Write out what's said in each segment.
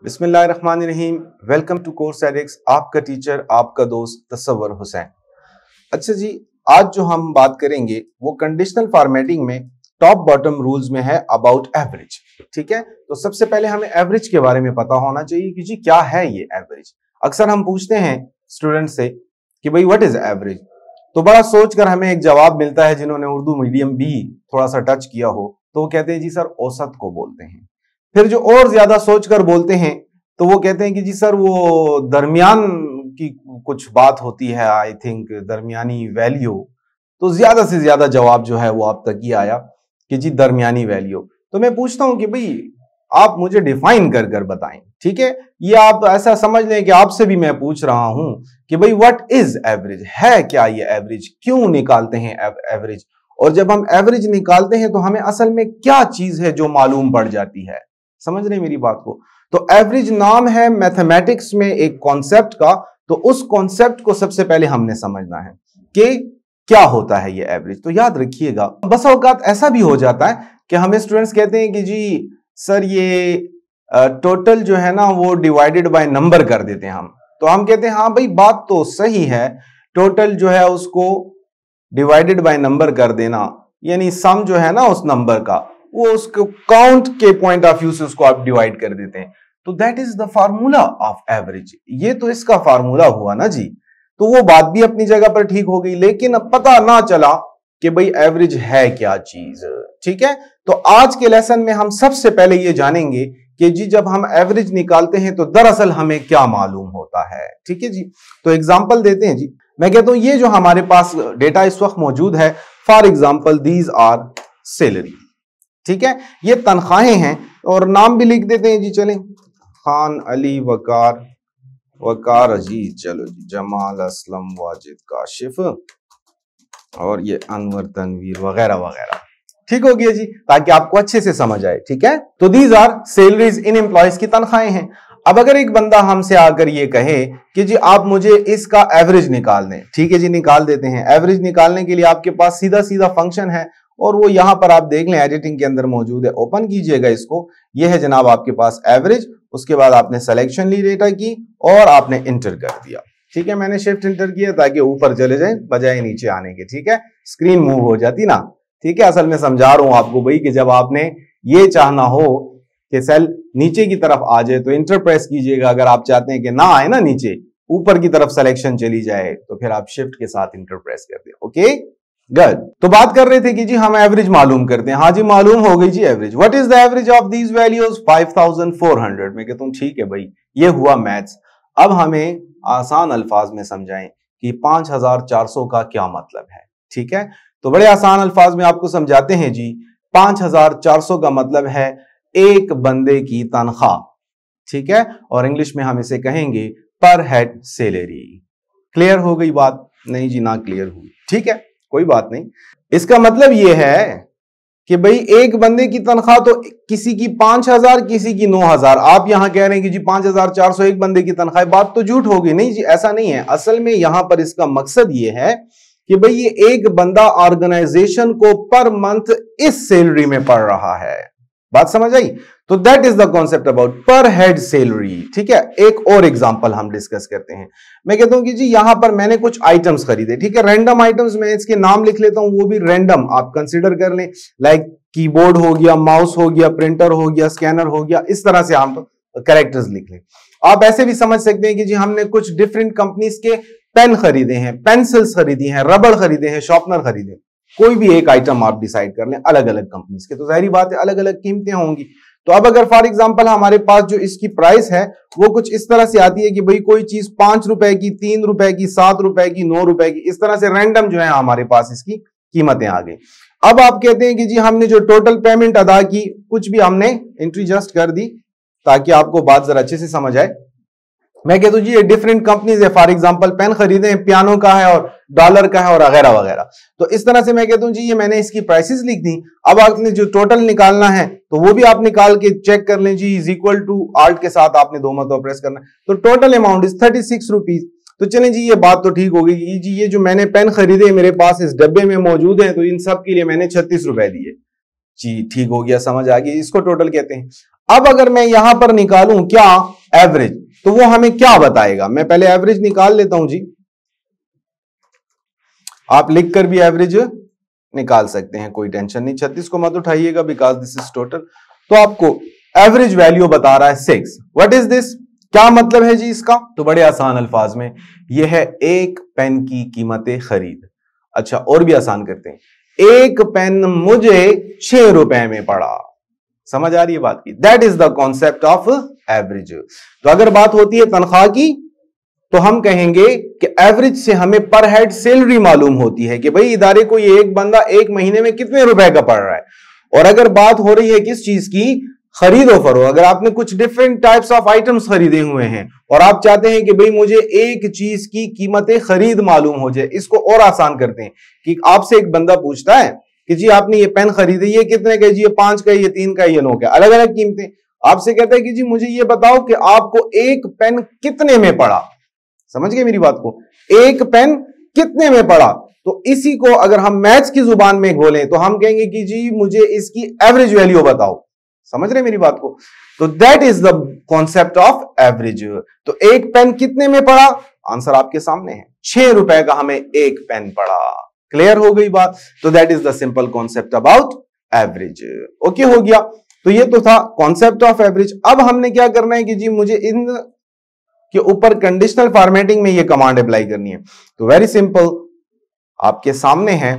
बिस्मिल्लाहिर्रहमानिर्रहीम। Welcome to course addicts, आपका teacher आपका दोस्त तसव्वुर हुसैन। अच्छा जी, आज जो हम बात करेंगे वो कंडीशनल फॉर्मेटिंग में टॉप बॉटम रूल्स में है अबाउट एवरेज। ठीक है, तो सबसे पहले हमें एवरेज के बारे में पता होना चाहिए कि जी क्या है ये एवरेज। अक्सर हम पूछते हैं स्टूडेंट से कि भाई व्हाट इज एवरेज, तो बड़ा सोचकर हमें एक जवाब मिलता है। जिन्होंने उर्दू मीडियम भी थोड़ा सा टच किया हो तो वो कहते हैं जी सर औसत को बोलते हैं। फिर जो और ज्यादा सोचकर बोलते हैं तो वो कहते हैं कि जी सर वो दरमियान की कुछ बात होती है, आई थिंक दरमियानी वैल्यू। तो ज्यादा से ज्यादा जवाब जो है वो आप तक ही आया कि जी दरमियानी वैल्यू। तो मैं पूछता हूं कि भाई आप मुझे डिफाइन कर कर बताएं। ठीक है, ये आप ऐसा समझ लें कि आपसे भी मैं पूछ रहा हूं कि भाई व्हाट इज एवरेज, है क्या ये एवरेज, क्यों निकालते हैं एवरेज, और जब हम एवरेज निकालते हैं तो हमें असल में क्या चीज है जो मालूम पड़ जाती है। समझ रहे मेरी बात को। तो एवरेज नाम है मैथमेटिक्स में एक कॉन्सेप्ट का, तो उस कॉन्सेप्ट को सबसे पहले हमने समझना है कि क्या होता है ये एवरेज। तो याद रखिएगा, बस औकात ऐसा भी हो जाता है कि हमें स्टूडेंट्स कहते हैं कि जी सर ये टोटल जो है ना वो डिवाइडेड बाय नंबर कर देते हैं हम। तो हम कहते हैं हाँ भाई बात तो सही है, टोटल जो है उसको डिवाइडेड बाय नंबर कर देना, यानी सम जो है ना उस नंबर का वो उसको काउंट के पॉइंट ऑफ व्यू से उसको आप डिवाइड कर देते हैं। तो that is the formula of average. ये तो इसका फार्मूला हुआ ना जी। तो वो बात भी अपनी जगह पर ठीक हो गई, लेकिन अब पता ना चला कि भाई एवरेज है क्या चीज। ठीक है, तो आज के लेसन में हम सबसे पहले ये जानेंगे कि जी जब हम एवरेज निकालते हैं तो दरअसल हमें क्या मालूम होता है। ठीक है जी, तो एग्जांपल देते हैं जी। मैं कहता हूं ये जो हमारे पास डेटा इस वक्त मौजूद है, for example these are salary. ठीक है, ये तनख्वाहें हैं और नाम भी लिख देते हैं जी। चलें, खान, अली, वकार, वकार अजीज, चलो जी, जमाल, असलम, वाजिद, काशिफ, और ये अनवर, तनवीर वगैरह वगैरह। ठीक हो गया जी, ताकि आपको अच्छे से समझ आए। ठीक है, तो दीज आर सैलरीज इन एम्प्लॉयज की तनख्वाहें हैं। अब अगर एक बंदा हमसे आकर ये कहे कि जी आप मुझे इसका एवरेज निकाल दें, ठीक है जी, निकाल देते हैं। एवरेज निकालने के लिए आपके पास सीधा सीधा फंक्शन है और वो यहां पर आप देख लें एडिटिंग के अंदर मौजूद है। ओपन कीजिएगा इसको, ये है जनाब आपके पास एवरेज। उसके बाद आपने सिलेक्शन ली डेटा की और आपने इंटर कर दिया। ठीक है, मैंने शिफ्ट इंटर किया ताकि ऊपर चले जाए बजाय नीचे आने के। ठीक है, स्क्रीन मूव हो जाती ना। ठीक है, असल में समझा रहा हूं आपको भाई कि जब आपने ये चाहना हो कि सेल नीचे की तरफ आ जाए तो इंटर प्रेस कीजिएगा। अगर आप चाहते हैं कि ना आए ना नीचे, ऊपर की तरफ सिलेक्शन चली जाए, तो फिर आप शिफ्ट के साथ इंटर प्रेस कर दें। Okay good. तो बात कर रहे थे कि जी हम एवरेज मालूम करते हैं। हाँ जी, मालूम हो गई जी average. What is the average of these values? 5400। मैं कहता हूं ठीक है भाई, ये हुआ मैथ्स। अब हमें आसान अल्फाज में समझाएं कि 5400 का क्या मतलब है। ठीक है, तो बड़े आसान अल्फाज में आपको समझाते हैं जी। 5400 का मतलब है एक बंदे की तनख्वाह। ठीक है, और इंग्लिश में हम इसे कहेंगे पर हेड सैलरी। क्लियर हो गई बात? नहीं जी, ना क्लियर हुई। ठीक है, कोई बात नहीं। इसका मतलब यह है कि भाई एक बंदे की तनख्वाह तो किसी की 5000, किसी की 9000। आप यहां कह रहे हैं कि जी 5400 एक बंदे की तनख्वाह, बात तो झूठ होगी। नहीं जी, ऐसा नहीं है। असल में यहां पर इसका मकसद यह है कि भाई ये एक बंदा ऑर्गेनाइजेशन को पर मंथ इस सैलरी में पड़ रहा है। बात समझ आई? तो that is the concept about पर हेड सैलरी। ठीक है, एक और एग्जांपल हम डिस्कस करते हैं। मैं कहता हूं कि जी यहां पर मैंने कुछ आइटम्स खरीदे। ठीक है, रैंडम आइटम्स, मैं इसके नाम लिख लेता हूं, वो भी रैंडम आप कंसीडर कर लें। लाइक कीबोर्ड हो गया, माउस हो गया, प्रिंटर हो गया, स्कैनर हो गया, इस तरह से हम कैरेक्टर्स लिख लें। आप ऐसे भी समझ सकते हैं कि जी हमने कुछ डिफरेंट कंपनीज के पेन खरीदे हैं, पेंसिल्स खरीदी हैं, रबड़ खरीदे हैं, शार्पनर खरीदे। कोई भी एक आइटम आप डिसाइड कर लें अलग अलग कंपनीज के, तो जाहिर बात है अलग अलग कीमतें होंगी। तो अब अगर फॉर एग्जांपल हमारे पास जो इसकी प्राइस है वो कुछ इस तरह से आती है कि भाई कोई चीज 5 रुपए की, 3 रुपए की, 7 रुपए की, 9 रुपए की, इस तरह से रैंडम जो है हमारे पास इसकी कीमतें आ गई। अब आप कहते हैं कि जी हमने जो टोटल पेमेंट अदा की, कुछ भी हमने एंट्री जस्ट कर दी ताकि आपको बात जरा अच्छे से समझ आए। मैं कहता हूं जी ये डिफरेंट कंपनीज है, फॉर एग्जांपल पेन खरीदे हैं, पियानो का है और डॉलर का है और वगैरह वगैरह। तो इस तरह से मैं कहता हूं जी ये मैंने इसकी प्राइसेस लिख दी। अब आपने जो टोटल निकालना है तो वो भी आप निकाल के चेक कर लें जी, इज इक्वल टू आल्ट के साथ आपने 2 मरतबा प्रेस करना है। तो टोटल अमाउंट इज 36 रुपीज। तो चलें जी, ये बात तो ठीक हो गई जी, ये जो मैंने पेन खरीदे मेरे पास इस डब्बे में मौजूद है, तो इन सब के लिए मैंने 36 रुपए दिए जी। ठीक हो गया, समझ आ गई, इसको टोटल कहते हैं। अब अगर मैं यहां पर निकालूं क्या एवरेज, तो वो हमें क्या बताएगा। मैं पहले एवरेज निकाल लेता हूं जी, आप लिखकर भी एवरेज निकाल सकते हैं, कोई टेंशन नहीं। 36 को मत उठाइएगा बिकॉज दिस इज टोटल। तो आपको एवरेज वैल्यू बता रहा है 6। व्हाट इज दिस, क्या मतलब है जी इसका। तो बड़े आसान अल्फाज में यह है एक पेन की कीमत खरीद। अच्छा और भी आसान करते हैं, एक पेन मुझे 6 रुपए में पड़ा। समझ आ रही है बात की। That is the concept of average. तो अगर बात होती है तनख्वाह की, तो हम कहेंगे कि एवरेज से हमें पर हेड सैलरी मालूम होती है कि भाई इदारे को ये एक बंदा एक महीने में कितने रुपए का पड़ रहा है। और अगर बात हो रही है किस चीज की, खरीदो फरोख्त, अगर आपने कुछ डिफरेंट टाइप्स ऑफ आइटम्स खरीदे हुए हैं और आप चाहते हैं कि भाई मुझे एक चीज की कीमत खरीद मालूम हो जाए, इसको और आसान करते हैं कि आपसे एक बंदा पूछता है कि जी आपने ये पेन खरीदे, ये कितने का, जी ये 5 का, ये 3 का, ये 9 का, अलग अलग कीमतें। आपसे कहता है कि जी मुझे ये बताओ कि आपको एक पेन कितने में पड़ा। समझ गए मेरी बात को, एक पेन कितने में पड़ा। तो इसी को अगर हम मैथ्स की जुबान में बोलें तो हम कहेंगे कि जी मुझे इसकी एवरेज वैल्यू बताओ। समझ रहे मेरी बात को। तो that is the concept of average. तो एक पेन कितने में पड़ा, आंसर आपके सामने है, 6 रुपए का हमें एक पेन पड़ा। क्लियर हो गई बात। तो that is the simple concept about average. Okay हो गया। तो ये तो था कॉन्सेप्ट ऑफ एवरेज। अब हमने क्या करना है कि जी मुझे इन के ऊपर कंडीशनल फॉर्मेटिंग में ये कमांड अप्लाई करनी है। तो वेरी सिंपल, आपके सामने है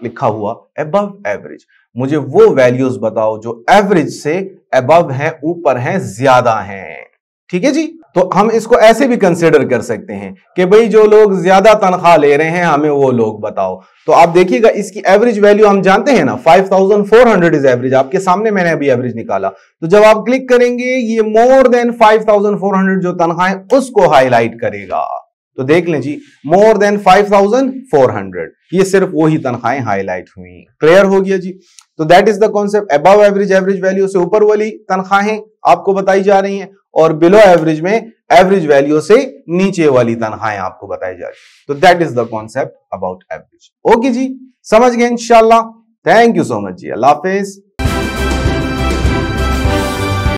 लिखा हुआ अबव एवरेज। मुझे वो वैल्यूज बताओ जो एवरेज से अबव है, ऊपर है, ज्यादा हैं। ठीक है जी। तो हम इसको ऐसे भी कंसिडर कर सकते हैं कि भाई जो लोग ज्यादा तनख्वाह ले रहे हैं हमें वो लोग बताओ। तो आप देखिएगा इसकी एवरेज वैल्यू हम जानते हैं ना, 5400 इज एवरेज। आपके सामने मैंने अभी एवरेज निकाला। तो जब आप क्लिक करेंगे ये मोर देन 5400 जो तनख्वाह है उसको हाईलाइट करेगा। तो देख लें जी, मोर देन 5400, ये सिर्फ वही तनख्वाहें हाईलाइट हुई। क्लियर हो गया जी। तो that is the concept. Above average, average value से ऊपर वाली तनख्वाहें आपको बताई जा रही हैं, और बिलो एवरेज में एवरेज वैल्यू से नीचे वाली तनख्वाहें आपको बताई जा रही है। तो that is the concept about average. Okay जी, समझ गए इंशाल्लाह। थैंक यू सो मच जी, अल्लाह हाफिज।